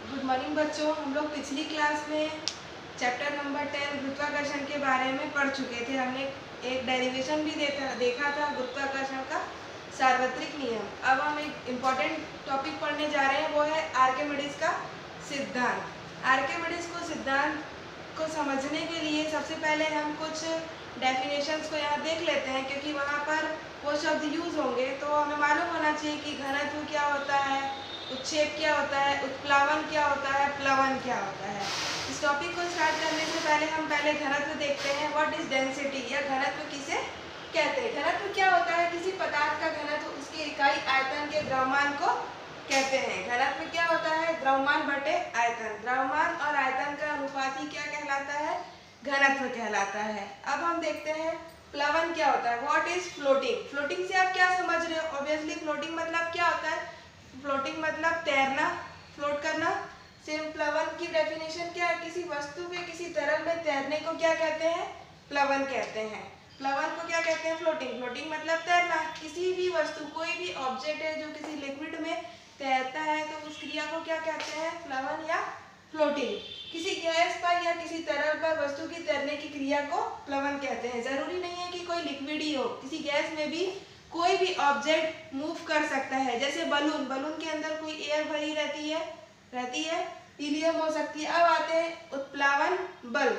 Good morning बच्चों। हम लोग पिछली क्लास में चैप्टर नंबर 10 गुरुत्वाकर्षण के बारे में पढ़ चुके थे। हमने एक डेरिवेशन भी देखा था गुरुत्वाकर्षण का सार्वत्रिक नियम। अब हम एक इम्पॉर्टेंट टॉपिक पढ़ने जा रहे हैं, वो है आर्किमिडीज का सिद्धांत। आर्किमिडीज को सिद्धांत को समझने के लिए सबसे पहले हम कुछ डेफिनेशंस को यहाँ देख लेते हैं, क्योंकि वहाँ पर वो शब्द यूज होंगे तो हमें मालूम होना चाहिए कि घनत्व क्या होता है, उत्क्षेप क्या होता है, उत्प्लावन क्या होता है, प्लवन क्या होता है। इस टॉपिक को स्टार्ट करने से पहले हम घनत्व देखते हैं। व्हाट इज डेंसिटी, या घनत्व किसे कहते हैं। घनत्व क्या होता है? किसी पदार्थ का घनत्व उसकी इकाई आयतन के द्रव्यमान को कहते हैं। घनत्व क्या होता है? द्रव्यमान बटे आयतन। द्रव्यमान और आयतन का अनुपात ही क्या कहलाता है? घनत्व कहलाता है। अब हम देखते हैं प्लवन क्या होता है। What is floating. फ्लोटिंग से आप क्या समझ रहे हो? ऑब्वियसली फ्लोटिंग मतलब क्या होता है? फ्लोटिंग मतलब तैरना, फ्लोट करना। सेम प्लवन की डेफिनेशन क्या है? किसी वस्तु पे किसी तरल में तैरने को क्या कहते हैं? प्लवन कहते हैं। प्लवन को क्या कहते हैं? फ्लोटिंग। फ्लोटिंग मतलब तैरना। किसी भी वस्तु, कोई भी ऑब्जेक्ट है जो किसी लिक्विड में तैरता है तो उस क्रिया को क्या कहते हैं? प्लवन या फ्लोटिंग। किसी गैस पर या किसी तरल पर वस्तु की तैरने की क्रिया को प्लवन कहते हैं। जरूरी नहीं है कि कोई लिक्विड ही हो, किसी गैस में भी कोई भी ऑब्जेक्ट मूव कर सकता है। जैसे बलून, बलून के अंदर कोई एयर भरी रहती है, हीलियम हो सकती है। अब आते हैं उत्प्लावन बल।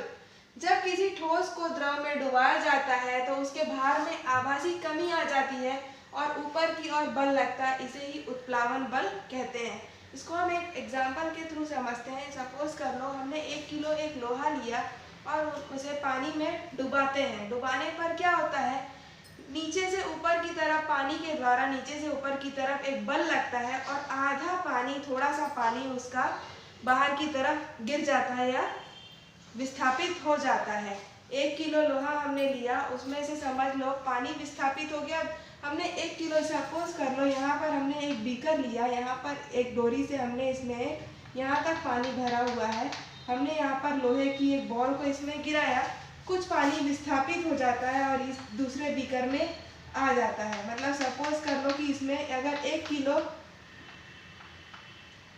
जब किसी ठोस को द्रव में डुबाया जाता है तो उसके भार में आभासी कमी आ जाती है और ऊपर की ओर बल लगता है, इसे ही उत्प्लावन बल कहते हैं। इसको हम एक एग्जाम्पल के थ्रू समझते हैं। सपोज कर लो हमने 1 किलो एक लोहा लिया और उसे पानी में डुबाते हैं। डुबाने पर क्या होता है? नीचे से ऊपर की तरफ, पानी के द्वारा नीचे से ऊपर की तरफ एक बल लगता है और आधा पानी, थोड़ा सा पानी उसका बाहर की तरफ गिर जाता है या विस्थापित हो जाता है। 1 किलो लोहा हमने लिया, उसमें से समझ लो पानी विस्थापित हो गया। हमने 1 किलो, सपोज कर लो यहाँ पर हमने एक बीकर लिया, यहाँ पर एक डोरी से हमने इसमें यहाँ तक पानी भरा हुआ है। हमने यहाँ पर लोहे की एक बॉल को इसमें गिराया, कुछ पानी विस्थापित हो जाता है और इस दूसरे बीकर में आ जाता है। मतलब सपोज कर लो कि इसमें अगर 1 किलो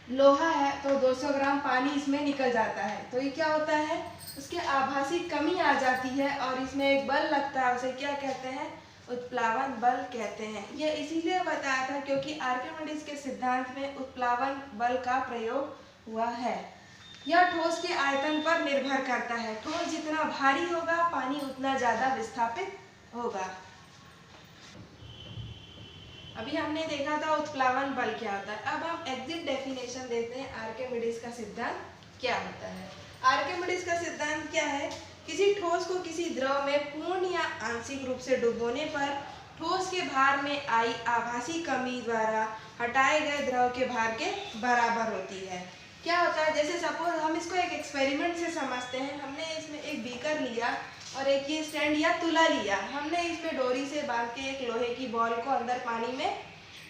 लोहा है तो 200 ग्राम पानी इसमें निकल जाता है। तो ये क्या होता है? उसके आभासी कमी आ जाती है और इसमें एक बल लगता है, उसे क्या कहते हैं? उत्प्लावन बल कहते हैं। यह इसीलिए बताया था क्योंकि आर्किमिडीज के सिद्धांत में उत्प्लावन बल का प्रयोग हुआ है। यह ठोस के आयतन पर निर्भर करता है। ठोस जितना भारी होगा पानी उतना ज्यादा विस्थापित होगा। अभी हमने देखा था उत्प्लावन बल क्या होता है। अब हम एग्जैक्ट डेफिनेशन देते हैं आर्किमिडीज का सिद्धांत क्या होता है। आर्किमिडीज का सिद्धांत क्या है? किसी ठोस को किसी द्रव में पूर्ण या आंशिक रूप से डुबोने पर ठोस के भार में आई आभासी कमी द्वारा हटाए गए द्रव के भार के बराबर होती है। क्या होता है? जैसे सपोज हम इसको एक एक्सपेरिमेंट से समझते हैं। हमने इसमें एक बीकर लिया और एक ये स्टैंड या तुला लिया। हमने इसमें डोरी से बांध के एक लोहे की बॉल को अंदर पानी में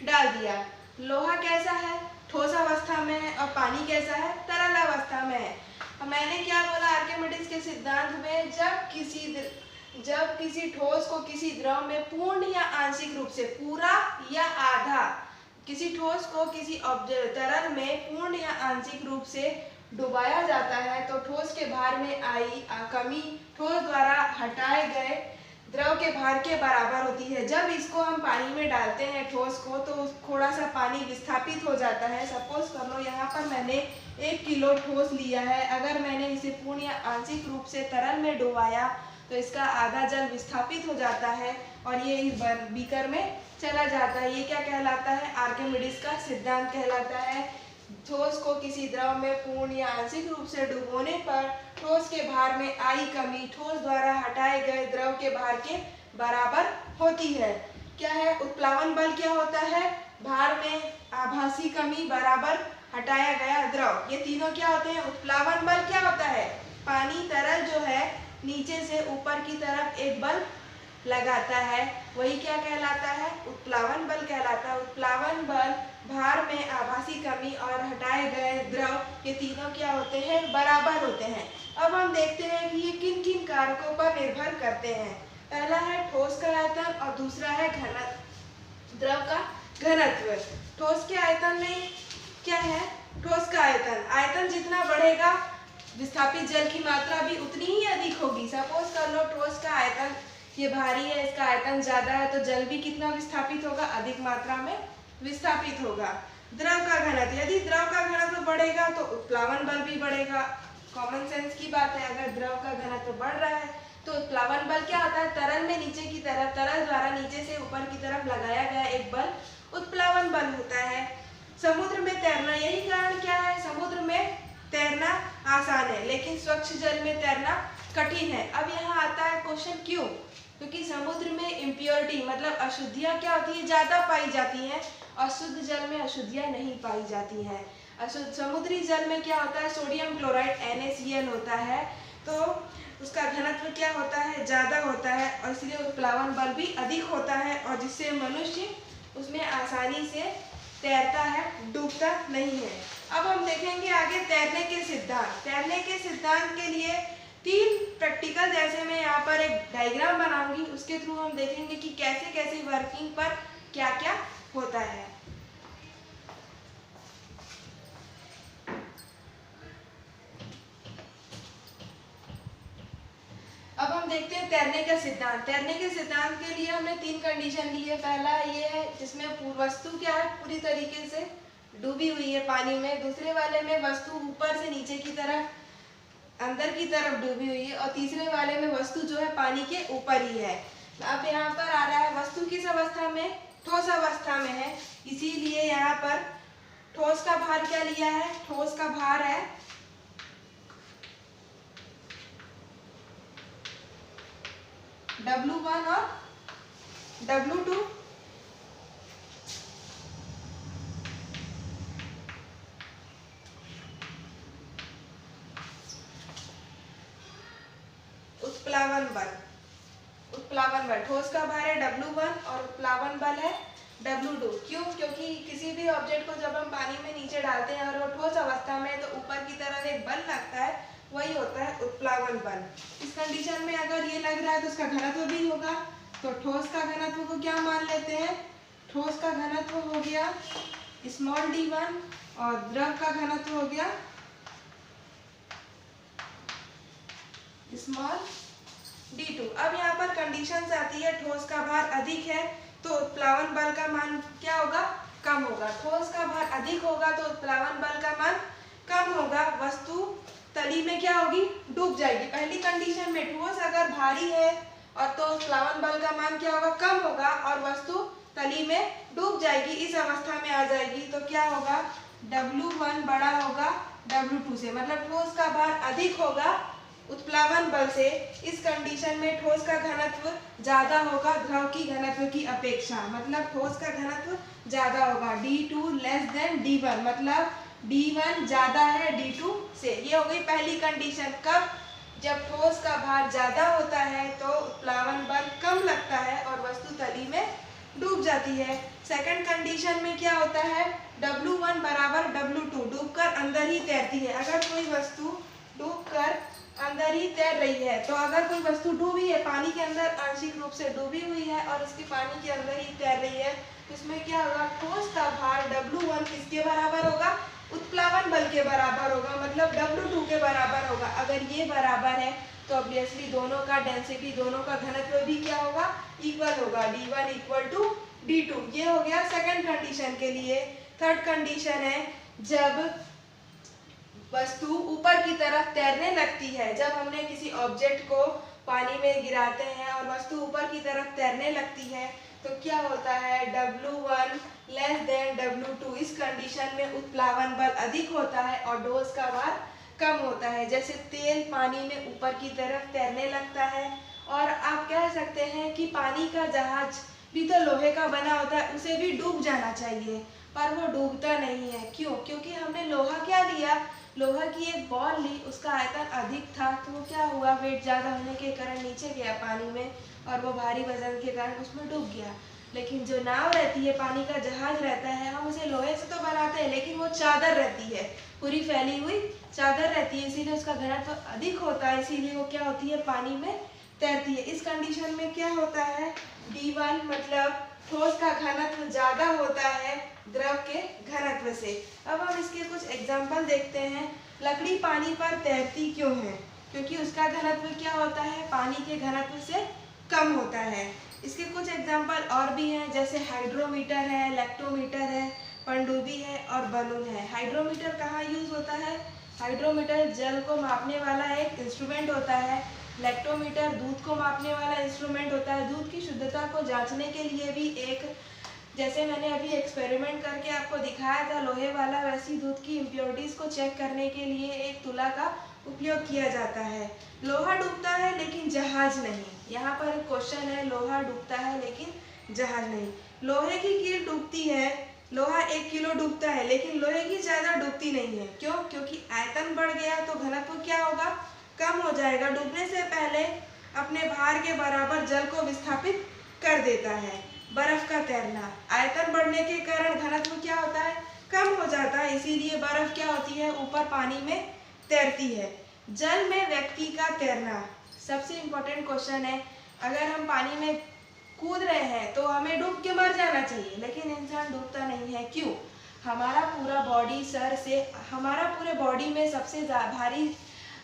डाल दिया। लोहा कैसा है? ठोस अवस्था में है और पानी कैसा है? तरल अवस्था में है। मैंने क्या बोला आर्किमिडीज के सिद्धांत में? जब किसी ठोस को किसी द्रव में पूर्ण या आंशिक रूप से, पूरा या आधा, किसी ठोस को किसी तरल में पूर्ण या आंशिक रूप से डुबाया जाता है तो ठोस के भार में आई कमी ठोस द्वारा हटाए गए द्रव के भार के बराबर होती है। जब इसको हम पानी में डालते हैं ठोस को, तो थोड़ा सा पानी विस्थापित हो जाता है। सपोज कर लो यहाँ पर मैंने 1 किलो ठोस लिया है। अगर मैंने इसे पूर्ण या आंशिक रूप से तरल में डुबाया तो इसका आधा जल विस्थापित हो जाता है और ये इस बीकर में चला जाता है। ये क्या कहलाता है? आर्किमिडीज का सिद्धांत कहलाता है। ठोस को किसी द्रव में पूर्ण या आंशिक रूप से डुबोने पर ठोस के भार में आई कमी ठोस द्वारा हटाए गए द्रव के भार के बराबर होती है। क्या है? उत्प्लावन बल क्या होता है? भार में आभासी कमी बराबर हटाया गया द्रव। ये तीनों क्या होते हैं? उत्प्लावन बल क्या होता है? पानी, तरल जो है, नीचे से ऊपर की तरफ एक बल लगाता है, वही क्या कहलाता है? उत्प्लावन बल कहलाता है। उत्प्लावन बल, भार में आभासी कमी और हटाए गए द्रव, ये तीनों क्या होते हैं? बराबर होते हैं। अब हम देखते हैं कि ये किन किन कारकों पर निर्भर करते हैं। पहला है ठोस का आयतन और दूसरा है द्रव का घनत्व। ठोस के आयतन में क्या है? ठोस का आयतन बढ़ेगा विस्थापित जल की मात्रा भी उतनी ही अधिक होगी। सपोज कर लो ठोस का आयतन ये भारी है, इसका आयतन ज्यादा है, तो जल भी कितना विस्थापित होगा, अधिक मात्रा में विस्थापित होगा। द्रव का घनत्व, यदि द्रव का घनत्व बढ़ेगा तो उत्प्लावन बल भी बढ़ेगा। कॉमन सेंस की बात है, अगर द्रव का घनत्व बढ़ रहा है तो उत्प्लावन बल क्या होता है, तरल में नीचे की तरफ, तरल द्वारा नीचे से ऊपर की तरफ लगाया गया एक बल उत्प्लावन बल होता है। समुद्र में तैरना, यही कारण क्या है, समुद्र में तैरना आसान है लेकिन स्वच्छ जल में तैरना कठिन है। अब यहाँ आता है क्वेश्चन क्यों, क्योंकि समुद्र में इम्प्योरिटी मतलब अशुद्धियाँ क्या होती है, ज़्यादा पाई जाती हैं और शुद्ध जल में अशुद्धियाँ नहीं पाई जाती हैं। अशुद्ध समुद्री जल में क्या होता है, सोडियम क्लोराइड NaCl होता है, तो उसका घनत्व क्या होता है, ज़्यादा होता है और इसलिए उत्प्लावन बल भी अधिक होता है और जिससे मनुष्य उसमें आसानी से तैरता है, डूबता नहीं है। अब हम देखेंगे आगे तैरने के सिद्धांत। तैरने के सिद्धांत के लिए 3 प्रैक्टिकल, जैसे मैं यहाँ पर एक डायग्राम बनाऊंगी, उसके थ्रू हम देखेंगे कि कैसे कैसे वर्किंग पर क्या क्या होता है। अब हम देखते हैं तैरने का सिद्धांत। तैरने के सिद्धांत के लिए हमने 3 कंडीशन ली है। पहला ये है जिसमें वस्तु क्या है, पूरी तरीके से डूबी हुई है पानी में। दूसरे वाले में वस्तु ऊपर से नीचे की तरफ, अंदर की तरफ डूबी हुई है और तीसरे वाले में वस्तु जो है पानी के ऊपर ही है। अब यहाँ पर आ रहा है वस्तु किस अवस्था में, ठोस अवस्था में है, इसीलिए यहाँ पर ठोस का भार क्या लिया है, ठोस का भार है W1 और W2। उत्प्लावन बल, उत्प्लावन बल, ठोस का भार है W1 और उत्प्लावन बल है W2। क्यों, क्योंकि किसी भी ऑब्जेक्ट को जब हम पानी में नीचे डालते हैं और वो ठोस अवस्था में है तो ऊपर की तरफ एक बल लगता है, वही होता है उत्प्लावन बल। इस कंडीशन में अगर ये लग रहा है तो उसका घनत्व भी होगा, तो ठोस का घनत्व को क्या मान लेते हैं, ठोस का घनत्व हो गया स्मॉल d1 और द्रव का घनत्व हो गया स्मॉल d2। अब यहाँ पर कंडीशंस आती है, ठोस का भार अधिक है तो उत्प्लावन बल का मान क्या होगा, कम होगा। ठोस का भार अधिक होगा तो उत्प्लावन बल का मान कम होगा, वस्तु तली में क्या होगी, डूब जाएगी। पहली कंडीशन में ठोस अगर भारी है और तो उत्प्लावन बल का मान क्या होगा, कम होगा और वस्तु तली में डूब जाएगी, इस अवस्था में आ जाएगी, तो क्या होगा, W1 बड़ा होगा W2 से, मतलब ठोस का भार अधिक होगा उत्प्लावन बल से। इस कंडीशन में ठोस का घनत्व ज्यादा होगा द्रव की घनत्व की अपेक्षा, मतलब ठोस का घनत्व ज्यादा होगा D2 लेस देन D1, मतलब D1 ज्यादा है D2 से। ये हो गई पहली कंडीशन। कब, जब ठोस का भार ज्यादा होता है तो उत्प्लावन बल कम लगता है और वस्तु तली में डूब जाती है। सेकंड कंडीशन में क्या होता है, W1 बराबर W2, डूबकर अंदर ही तैरती है। अगर कोई वस्तु डूबकर अंदर ही तैर रही है, तो अगर कोई वस्तु डूबी है, पानी के अंदर आंशिक रूप से डूबी हुई है और उसकी पानी के अंदर ही तैर रही है, तो इसमें क्या होगा, ठोस का भार W1 किसके बराबर होगा, उत्प्लावन बल के बराबर होगा, मतलब W2 के बराबर होगा। अगर ये बराबर है तो ऑब्वियसली दोनों का डेंसिटी, दोनों का घनत्व भी क्या होगा, इक्वल होगा, D1 इक्वल टू D2। ये हो गया सेकंड कंडीशन के लिए। थर्ड कंडीशन है जब वस्तु ऊपर की तरफ तैरने लगती है, जब हमने किसी ऑब्जेक्ट को पानी में गिराते हैं और वस्तु ऊपर की तरफ तैरने लगती है तो क्या होता है, W1 लेस देन W2। इस कंडीशन में उत्प्लावन बल अधिक होता है और ठोस का भार कम होता है। जैसे तेल पानी में ऊपर की तरफ तैरने लगता है, और आप कह सकते हैं कि पानी का जहाज भी तो लोहे का बना होता है, उसे भी डूब जाना चाहिए, पर वो डूबता नहीं है। क्यों, क्योंकि हमने लोहा क्या लिया, लोहा की एक बॉल ली, उसका आयतन अधिक था तो वो क्या हुआ, वेट ज़्यादा होने के कारण नीचे गया पानी में और वो भारी वजन के कारण उसमें डूब गया। लेकिन जो नाव रहती है, पानी का जहाज रहता है, हम उसे लोहे से तो बनाते हैं लेकिन वो चादर रहती है, पूरी फैली हुई चादर रहती है, इसीलिए उसका घनत्व अधिक होता है, इसीलिए वो क्या होती है, पानी में तैरती है। इस कंडीशन में क्या होता है, D1 मतलब ठोस का घनत्व ज़्यादा होता है द्रव के घनत्व से। अब हम इसके कुछ एग्जाम्पल देखते हैं। लकड़ी पानी पर तैरती क्यों है? क्योंकि उसका घनत्व क्या होता है? पानी के घनत्व से कम होता है। इसके कुछ एग्जाम्पल और भी हैं, जैसे हाइड्रोमीटर है, लैक्टोमीटर है, पनडुब्बी है और बलून है। हाइड्रोमीटर कहाँ यूज होता है? हाइड्रोमीटर जल को मापने वाला एक इंस्ट्रूमेंट होता है। लैक्टोमीटर दूध को मापने वाला इंस्ट्रूमेंट होता है। दूध की शुद्धता को जांचने के लिए भी एक, जैसे मैंने अभी एक्सपेरिमेंट करके आपको दिखाया था लोहे वाला, वैसी दूध की इम्प्योरिटीज को चेक करने के लिए एक तुला का उपयोग किया जाता है। लोहा डूबता है लेकिन जहाज नहीं। यहाँ पर एक क्वेश्चन है, लोहा डूबता है लेकिन जहाज नहीं। लोहे की कील डूबती है, लोहा 1 किलो डूबता है, लेकिन लोहे की ज्यादा डूबती नहीं है। क्यों? क्योंकि आयतन बढ़ गया तो घनत्व क्या होगा? कम हो जाएगा। डूबने से पहले अपने भार के बराबर जल को विस्थापित कर देता है। बर्फ का तैरना, आयतन बढ़ने के कारण घनत्व क्या होता है? कम हो जाता है, इसीलिए बर्फ क्या होती है? ऊपर पानी में तैरती है। जल में व्यक्ति का तैरना, सबसे इम्पोर्टेंट क्वेश्चन है। अगर हम पानी में कूद रहे हैं तो हमें डूब के मर जाना चाहिए, लेकिन इंसान डूबता नहीं है। क्यों? हमारा पूरा बॉडी सर से, हमारा पूरे बॉडी में सबसे भारी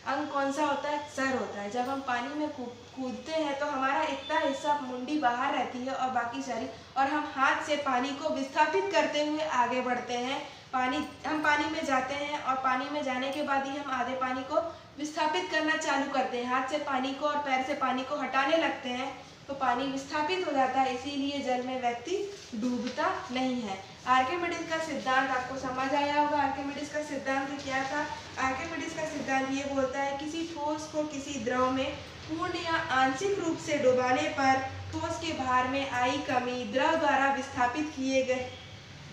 अंग कौन सा होता है? सर होता है। जब हम पानी में कूदते हैं तो हमारा इतना हिस्सा, मुंडी बाहर रहती है और बाकी सारी, और हम हाथ से पानी को विस्थापित करते हुए आगे बढ़ते हैं। हम पानी में जाते हैं और पानी में जाने के बाद ही हम आधे पानी को विस्थापित करना चालू करते हैं। हाथ से पानी को और पैर से पानी को हटाने लगते हैं तो पानी विस्थापित हो जाता है, इसीलिए जल में व्यक्ति डूबता नहीं है। आर्किमिडीज का सिद्धांत आपको समझ आया होगा। आर्किमिडीज का सिद्धांत क्या था? आर्किमिडीज का सिद्धांत ये बोलता है, किसी ठोस को किसी द्रव में पूर्ण या आंशिक रूप से डुबाने पर ठोस के भार में आई कमी द्रव द्वारा विस्थापित किए गए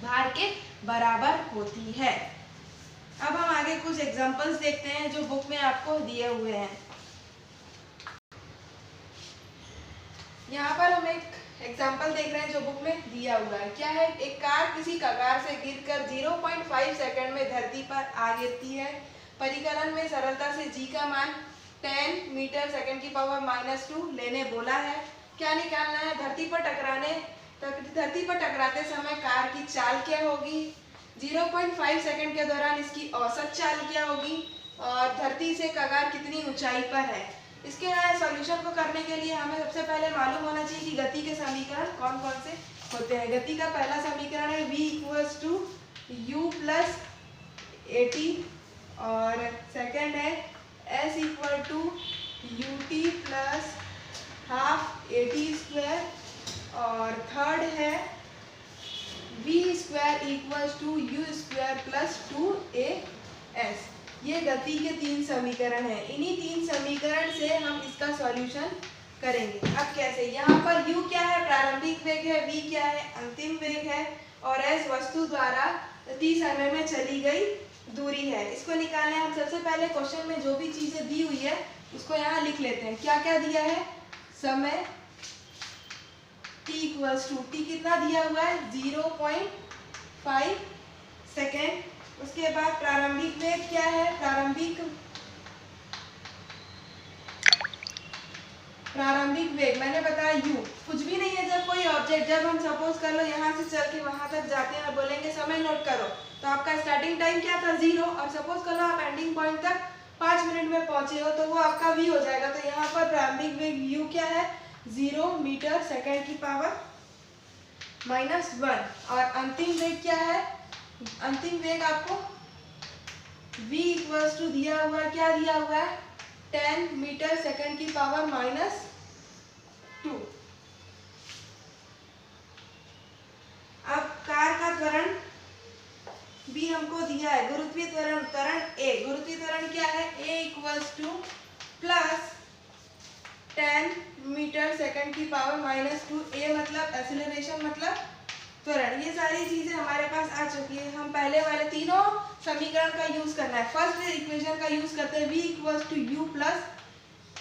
भार के बराबर होती है। अब हम आगे कुछ एग्जांपल्स देखते हैं जो बुक में आपको दिए हुए हैं। यहाँ पर हम एक एग्जाम्पल देख रहे हैं जो बुक में दिया हुआ है। क्या है? एक कार किसी कगार से गिरकर 0.5 सेकंड में धरती पर आ गिरती है। परिकलन में सरलता से g का मान 10 मीटर सेकंड की पावर -2 लेने बोला है। क्या निकालना है? धरती पर टकराते समय कार की चाल क्या होगी, 0.5 सेकंड के दौरान इसकी औसत चाल क्या होगी, और धरती से कगार कितनी ऊंचाई पर है। इसके सॉल्यूशन को करने के लिए हमें सबसे पहले मालूम होना चाहिए कि गति के समीकरण कौन कौन से होते हैं। गति का पहला समीकरण है v = u + at, और सेकंड है s = ut + ½ at², और थर्ड है v² = u² + 2as। ये गति के 3 समीकरण हैं। इन्हीं 3 समीकरण से हम इसका सॉल्यूशन करेंगे। अब कैसे? यहाँ पर u क्या है? प्रारंभिक वेग है, v क्या है? अंतिम वेग है, और s वस्तु द्वारा t समय में चली गई दूरी है। इसको निकालने हम सबसे पहले क्वेश्चन में जो भी चीजें दी हुई है उसको यहाँ लिख लेते हैं। क्या क्या दिया है? समय t कितना दिया हुआ है? 0.5 सेकेंड। उसके बाद प्रारंभिक वेग क्या है? प्रारंभिक वेग मैंने बताया u, कुछ भी नहीं है। जब कोई ऑब्जेक्ट, जब हम सपोज कर लो यहाँ से चल के वहां तक जाते हैं और बोलेंगे समय नोट करो, तो आपका स्टार्टिंग टाइम क्या था? 0, और सपोज कर लो आप एंडिंग पॉइंट तक 5 मिनट में पहुंचे हो तो वो आपका v हो जाएगा। तो यहाँ पर प्रारंभिक वेग u क्या है? 0 मीटर सेकेंड की पावर -1, और अंतिम वेग क्या है? अंतिम वेग आपको v = दिया हुआ है, क्या दिया हुआ है? 10 मीटर सेकेंड की पावर -2। अब कार का त्वरण भी हमको दिया है। गुरुत्वीय त्वरण a, गुरुत्वीय त्वरण क्या है? a = +10 मीटर सेकेंड की पावर -2। a मतलब एक्सीलरेशन, मतलब त्वरण। ये सारी चीजें हमारे पास आ चुकी है। हम पहले वाले तीनों समीकरण का यूज करना है। फर्स्ट इक्वेशन का यूज करते हैं, v = u +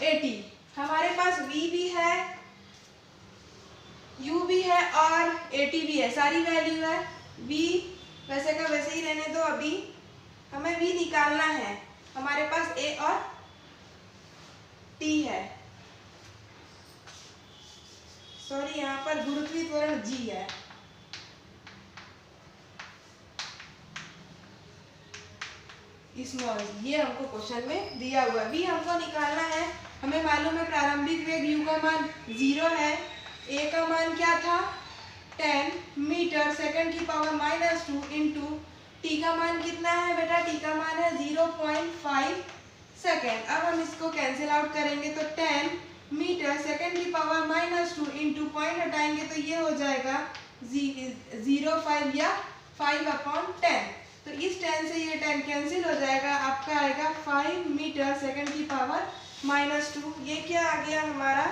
at। हमारे पास v भी है, u भी है और at भी है, सारी वैल्यू है। v वैसे का वैसे ही रहने दो, अभी हमें v निकालना है। हमारे पास a और t है, सॉरी यहाँ पर गुरुत्वीय त्वरण g है। स्मॉल, ये हमको क्वेश्चन में दिया हुआ। v हमको निकालना है, हमें मालूम है प्रारंभिक वेग u का मान 0 है, a का मान क्या था 10 मीटर सेकंड की पावर -2 इंटू t का मान कितना है बेटा, t का मान है 0.5 सेकेंड। अब हम इसको कैंसिल आउट करेंगे तो 10 मीटर सेकंड की पावर -2 इंटू पॉइंट हटाएंगे तो ये हो जाएगा 0.5 या 5/10। तो इस 10 से ये 10 कैंसिल हो जाएगा, आपका आएगा 5 मीटर सेकंड की पावर -2। ये क्या आ गया हमारा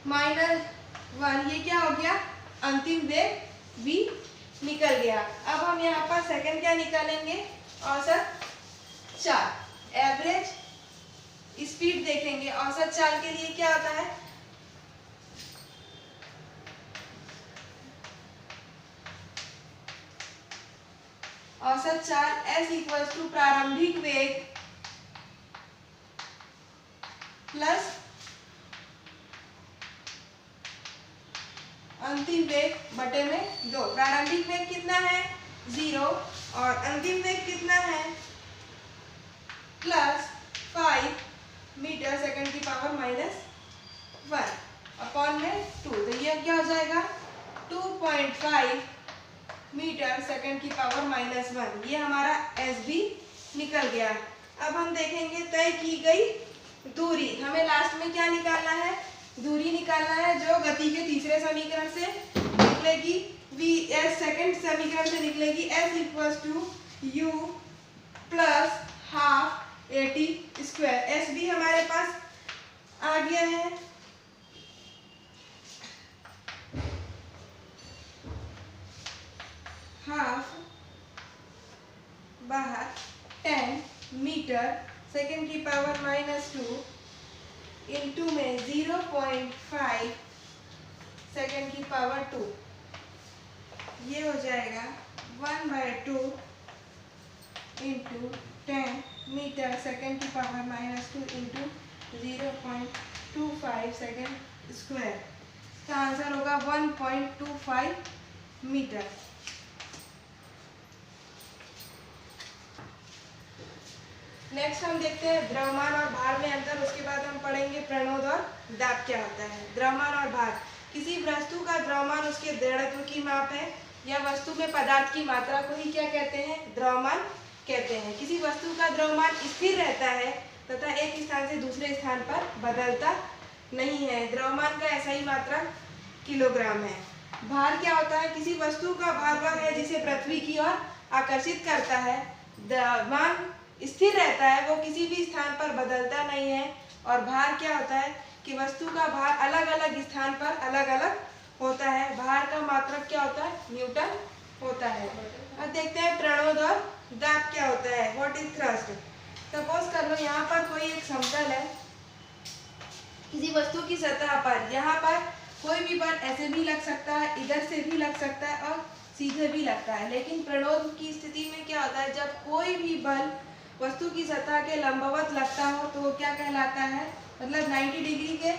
-1, ये क्या हो गया अंतिम वेग v निकल गया। अब हम यहाँ पर सेकंड क्या निकालेंगे, औसत चाल, एवरेज स्पीड देखेंगे। औसत चाल के लिए क्या होता है, औसत चाल s इक्वल्स टू प्रारंभिक वेग प्लस अंतिम वेग बटे में 2। प्रारंभिक वेग कितना है 0 और अंतिम वेग कितना है +5 मीटर सेकंड की पावर -1 अपॉन में 2। तो ये क्या हो जाएगा 2.5 मीटर सेकंड की पावर -1। ये हमारा SB निकल गया। अब हम देखेंगे तय की गई दूरी, हमें लास्ट में क्या निकालना है, दूरी निकालना है जो गति के तीसरे समीकरण से निकलेगी, vs सेकंड समीकरण से निकलेगी, s equals to u plus half at²। s भी हमारे पास आ गया है, हाफ बाहर 10 मीटर सेकंड की पावर -2 इंटू में 0.5 सेकंड की पावर 2, ये हो जाएगा 1/2 इंटू 10 मीटर सेकंड की पावर -2 इंटू 0.25 सेकंड स्क्वायर। इसका आंसर होगा 1.25 मीटर। नेक्स्ट हम देखते हैं द्रव्यमान और भार में अंतर, उसके बाद हम पढ़ेंगे प्रणोद और दाब क्या होता है। द्रव्यमान और भार, किसी वस्तु का द्रव्यमान उसके दृढ़त्व की माप है, या वस्तु में पदार्थ की मात्रा को ही क्या कहते हैं, द्रव्यमान कहते हैं। किसी वस्तु का द्रव्यमान स्थिर रहता है तथा एक स्थान से दूसरे स्थान पर बदलता नहीं है। द्रव्यमान का ऐसा ही मात्रा किलोग्राम है। भार क्या होता है, किसी वस्तु का भार वह है जिसे पृथ्वी की ओर आकर्षित करता है। द्रव्यमान स्थिर रहता है, वो किसी भी स्थान पर बदलता नहीं है। और भार क्या होता है कि वस्तु का भार अलग अलग स्थान पर अलग अलग होता है। भार का मात्रक क्या होता है, न्यूटन होता है। अब देखते हैं प्रणोद और दाब क्या होता है, व्हाट इज थ्रस्ट। सपोज कर लो यहाँ पर कोई एक समतल है, किसी वस्तु की सतह पर, यहाँ पर कोई भी बल ऐसे भी लग सकता है, इधर से भी लग सकता है और सीधे भी लगता है। लेकिन प्रणोद की स्थिति में क्या होता है, जब कोई भी बल वस्तु की सतह के लंबवत लगता हो तो वो क्या कहलाता है, मतलब 90 डिग्री के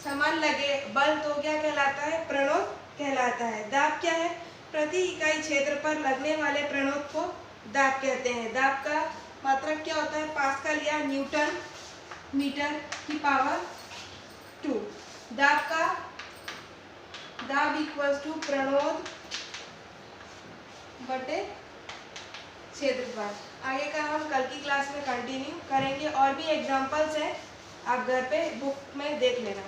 समान लगे बल तो क्या कहलाता है, प्रणोद कहलाता है। दाब क्या है, प्रति इकाई क्षेत्र पर लगने वाले प्रणोद को दाब कहते हैं। दाब का मात्रक क्या होता है, पास्कल या न्यूटन मीटर की पावर 2। दाब इक्वल्स टू प्रणोद बटे क्षेत्रफल। आगे का हम कल की क्लास में कंटिन्यू करेंगे। और भी एग्जांपल्स हैं, आप घर पे बुक में देख लेना।